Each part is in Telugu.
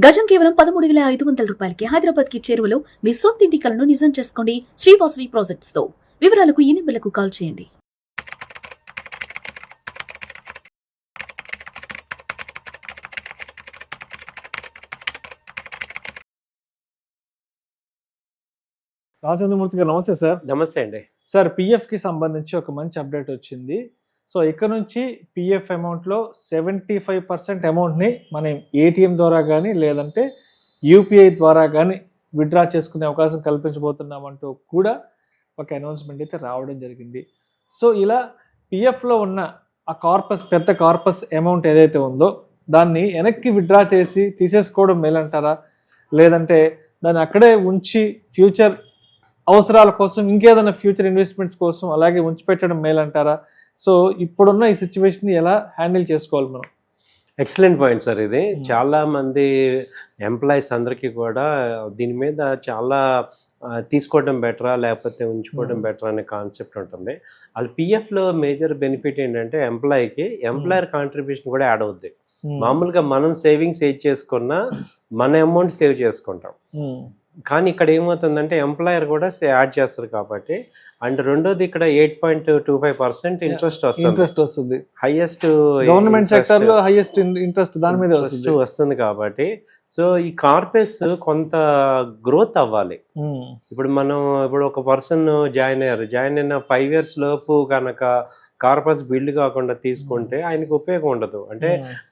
గజం కేవలం 13,500 రూపాయలకి హైదరాబాద్ కి చేరువలో మీ సొంతింటి కలను నిజం చేసుకోండి శ్రీవాసవి ప్రాజెక్ట్స్ తో. వివరాలకు ఈ నెంబర్లకు కాల్ చేయండి. రామచంద్రమూర్తి గారు నమస్తే సార్. నమస్తే అండి. సార్, పిఎఫ్కి సంబంధించి ఒక మంచి అప్డేట్ వచ్చింది. సో ఇక్కడ నుంచి పిఎఫ్ అమౌంట్లో 75% అమౌంట్ని మనం ఏటీఎం ద్వారా కానీ లేదంటే యూపీఐ ద్వారా కానీ విత్డ్రా చేసుకునే అవకాశం కల్పించబోతున్నామంటూ కూడా ఒక అనౌన్స్మెంట్ అయితే రావడం జరిగింది. సో ఇలా పిఎఫ్లో ఉన్న ఆ పెద్ద కార్పస్ అమౌంట్ ఏదైతే ఉందో దాన్ని వెనక్కి విత్డ్రా చేసి తీసేసుకోవడం మేలంటారా, లేదంటే దాన్ని అక్కడే ఉంచి ఫ్యూచర్ అవసరాల కోసం ఇంకేదైనా ఫ్యూచర్ ఇన్వెస్ట్మెంట్స్ కోసం అలాగే ఉంచి పెట్టడం మేలంటారా? సో ఇప్పుడున్న ఈ సిచ్యువేషన్ ఎలా హ్యాండిల్ చేసుకోవాలి మనం? Excellent point sir. ఇది చాలా మంది ఎంప్లాయీస్ అందరికీ కూడా దీని మీద చాలా తీసుకోవడం బెటరా లేకపోతే ఉంచుకోవడం బెటరా అనే కాన్సెప్ట్ ఉంటుంది. అది పిఎఫ్లో మేజర్ బెనిఫిట్ ఏంటంటే ఎంప్లాయీకి ఎంప్లాయర్ కాంట్రిబ్యూషన్ కూడా యాడ్ అవుద్ది. మామూలుగా మనం సేవింగ్స్ ఏది చేసుకున్నా మన అమౌంట్ సేవ్ చేసుకుంటాం, కానీ ఇక్కడ ఏమవుతుందంటే ఎంప్లాయర్ కూడా యాడ్ చేస్తారు కాబట్టి. అండ్ రెండోది ఇక్కడ 8.25% ఇంట్రెస్ట్ వస్తుంది. హైయెస్ట్ గవర్నమెంట్ సెక్టర్ లో హైయెస్ట్ ఇంట్రెస్ట్ దాని మీద వస్తుంది కాబట్టి. సో ఈ కార్పొరేట్స్ కొంత గ్రోత్ అవ్వాలి. ఇప్పుడు ఒక పర్సన్ జాయిన్ అయిన 5 years లోపు కనుక కార్పొరేట్స్ బిల్డ్ కాకుండా తీసుకుంటే ఆయనకి ఉపయోగం ఉండదు. అంటే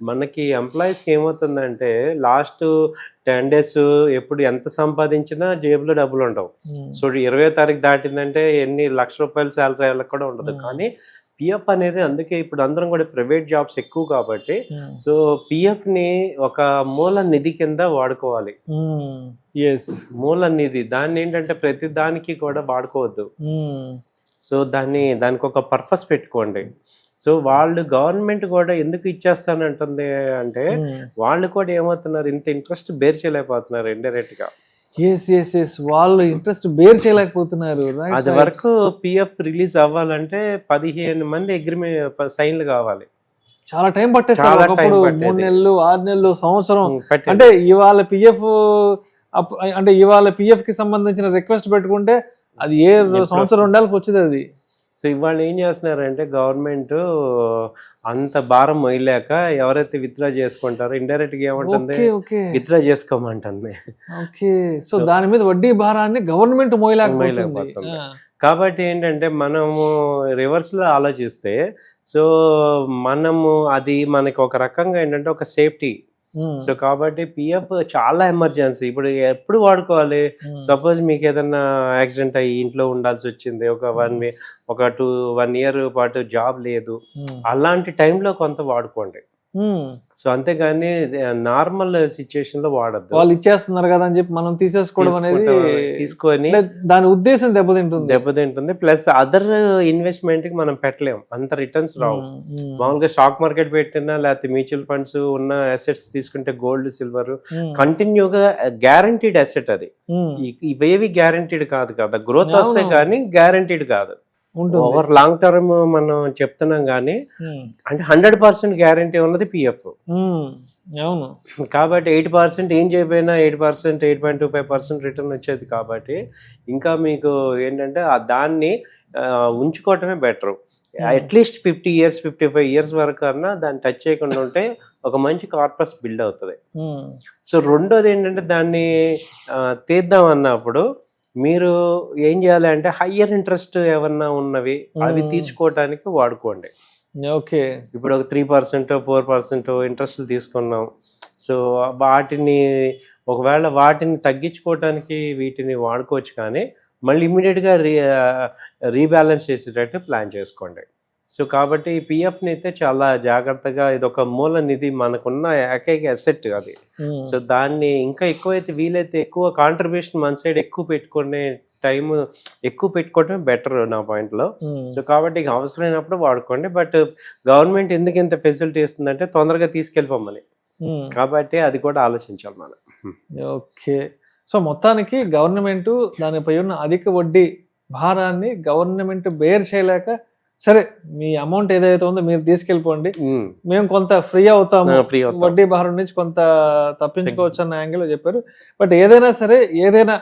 మనకి ఎంప్లాయీస్కి ఏమవుతుందంటే లాస్ట్ 10 days ఎప్పుడు ఎంత సంపాదించినా జేబులో డబ్బులు ఉండవు. సో 20వ తారీఖు దాటిందంటే ఎన్ని లక్ష రూపాయల శాలరీ వాళ్ళకి కూడా ఉండదు. కానీ పిఎఫ్ అనేది అందుకే ఇప్పుడు అందరం కూడా ప్రైవేట్ జాబ్స్ ఎక్కువ కాబట్టి సో పిఎఫ్ని ఒక మూల నిధి కింద వాడుకోవాలి. మూల నిధి దాన్ని ఏంటంటే ప్రతి దానికి కూడా వాడుకోవద్దు. సో దానికి ఒక పర్పస్ పెట్టుకోండి. సో వాళ్ళు గవర్నమెంట్ కూడా ఎందుకు ఇచ్చేస్తానంటుంది అంటే వాళ్ళు కూడా ఏమవుతున్నారు, ఇంత ఇంట్రెస్ట్ బేర్ చేయలేకపోతున్నారు ఇండైరెక్ట్ గా. వాళ్ళు ఇంట్రెస్ట్ బేర్ చేయలేకపోతున్నారు. అది వరకు పిఎఫ్ రిలీజ్ అవ్వాలంటే 15 మంది అగ్రిమెంట్ సైన్లు కావాలి. చాలా టైం పట్టేస్తారు. 3 నెలలు 6 నెలలు సంవత్సరం. అంటే ఇవాళ పిఎఫ్ కి సంబంధించిన రిక్వెస్ట్ పెట్టుకుంటే అది ఏ సంవత్సరం 2 నెలలకు వచ్చేది అది. సో ఇవాళ ఏం చేస్తున్నారంటే గవర్నమెంట్ అంత భారం మొయ్యలేక ఎవరైతే విత్డ్రా చేసుకుంటారో ఇండైరెక్ట్ గా ఏమంటుంది, విత్డ్రా చేసుకోమంటుంది. సో దాని మీద వడ్డీ భారాన్ని గవర్నమెంట్ మొయ్యలేకపోతుంది. కాబట్టి ఏంటంటే మనము రివర్స్ లో ఆలోచిస్తే సో అది మనకి ఒక రకంగా ఏంటంటే ఒక సేఫ్టీ. సో కాబట్టి పిఎఫ్ చాలా ఎమర్జెన్సీ. ఇప్పుడు ఎప్పుడు వాడుకోవాలి? సపోజ్ మీకు ఏదైనా యాక్సిడెంట్ అయ్యి ఇంట్లో ఉండాల్సి వచ్చింది, ఒక 1 year పాటు జాబ్ లేదు, అలాంటి టైంలో కొంత వాడుకోండి. సో అంతేగాని నార్మల్ సిచ్యుయేషన్ లో వాడద్దు. వాళ్ళు ఇచ్చేస్తున్నారు కదా అని చెప్పి మనం తీసేసుకోవడం అనేది తీసుకొని దాని ఉద్దేశం దెబ్బతింటుంది. ప్లస్ అదర్ ఇన్వెస్ట్మెంట్ కి మనం పెట్టలేము, అంత రిటర్న్స్ రావు. మామూలుగా స్టాక్ మార్కెట్ పెట్టినా లేకపోతే మ్యూచువల్ ఫండ్స్ ఉన్న అసెట్స్ తీసుకుంటే గోల్డ్, సిల్వర్ కంటిన్యూగా గ్యారంటీడ్ అసెట్. అది ఇవేవి గ్యారంటీడ్ కాదు కదా, గ్రోత్ వస్తే కానీ గ్యారంటీడ్ కాదు. ఓవర్ లాంగ్ టర్మ్ మనం చెప్తున్నాం కానీ అంటే 100% గ్యారంటీ ఉన్నది పిఎఫ్. కాబట్టి 8% ఏం చేయబోయినా 8%, 8.25% రిటర్న్ వచ్చేది. కాబట్టి ఇంకా మీకు ఏంటంటే దాన్ని ఉంచుకోవటమే బెటర్. అట్లీస్ట్ 50 years 55 years వరకు అన్నా దాన్ని టచ్ చేయకుండా ఉంటే ఒక మంచి కార్పస్ బిల్డ్ అవుతుంది. సో రెండోది ఏంటంటే దాన్ని తీద్దాం అన్నప్పుడు మీరు ఏం చేయాలి అంటే హయ్యర్ ఇంట్రెస్ట్ ఏమన్నా ఉన్నవి అవి తీర్చుకోవటానికి వాడుకోండి. ఇప్పుడు ఒక 3%, 4% ఇంట్రెస్ట్ తీసుకున్నాం. సో వాటిని తగ్గించుకోవటానికి వీటిని వాడుకోవచ్చు, కానీ మళ్ళీ ఇమీడియట్గా రీబ్యాలెన్స్ చేసేటట్టు ప్లాన్ చేసుకోండి. సో కాబట్టి పిఎఫ్ని అయితే చాలా జాగ్రత్తగా, ఇది ఒక మూల నిధి, మనకున్న ఏకైక అసెట్ అది. సో దాన్ని ఇంకా ఎక్కువైతే వీలైతే ఎక్కువ కాంట్రిబ్యూషన్ మన సైడ్ ఎక్కువ పెట్టుకునే ఎక్కువ పెట్టుకోవటం బెటర్ నా పాయింట్లో. సో కాబట్టి అవసరమైనప్పుడు వాడుకోండి. బట్ గవర్నమెంట్ ఎందుకు ఇంత ఫెసిలిటీ ఇస్తుందంటే తొందరగా తీసుకెళ్ళిపోమని, కాబట్టి అది కూడా ఆలోచించాలి మనం. సో మొత్తానికి గవర్నమెంట్ దానిపై ఉన్న అధిక వడ్డీ భారాన్ని గవర్నమెంట్ బేర్ చేయలేక సరే మీ అమౌంట్ ఏదైతే ఉందో మీరు తీసుకెళ్ళిపోండి, మేము కొంత ఫ్రీ అవుతాము, ఫ్రీ అవుతాం. వడ్డీ భారం నుంచి కొంత తప్పించుకోవచ్చు అన్న యాంగిల్ చెప్పారు. బట్ ఏదైనా సరే, ఏదైనా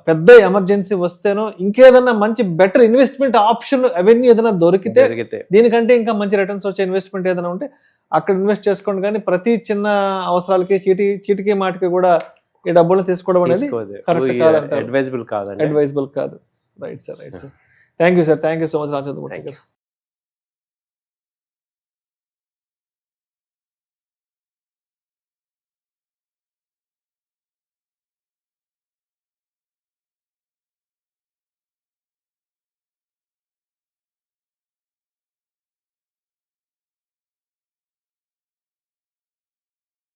పెద్ద ఎమర్జెన్సీ వస్తేనో ఇంకేదైనా మంచి బెటర్ ఇన్వెస్ట్మెంట్ ఆప్షన్ అవన్నీ ఏదైనా దొరికితే దీనికంటే ఇంకా మంచి రిటర్న్స్ వచ్చే ఇన్వెస్ట్మెంట్ ఏదైనా ఉంటే అక్కడ ఇన్వెస్ట్ చేసుకోండి. కానీ ప్రతి చిన్న అవసరాలకి చీటికి మాటికి కూడా ఈ డబ్బులు తీసుకోవడం అనేది కరెక్ట్ కాదంటారు, అడ్వైజబుల్ కాదు. Right sir. Thank you sir, thank you so much Ramachandramurthy గారు.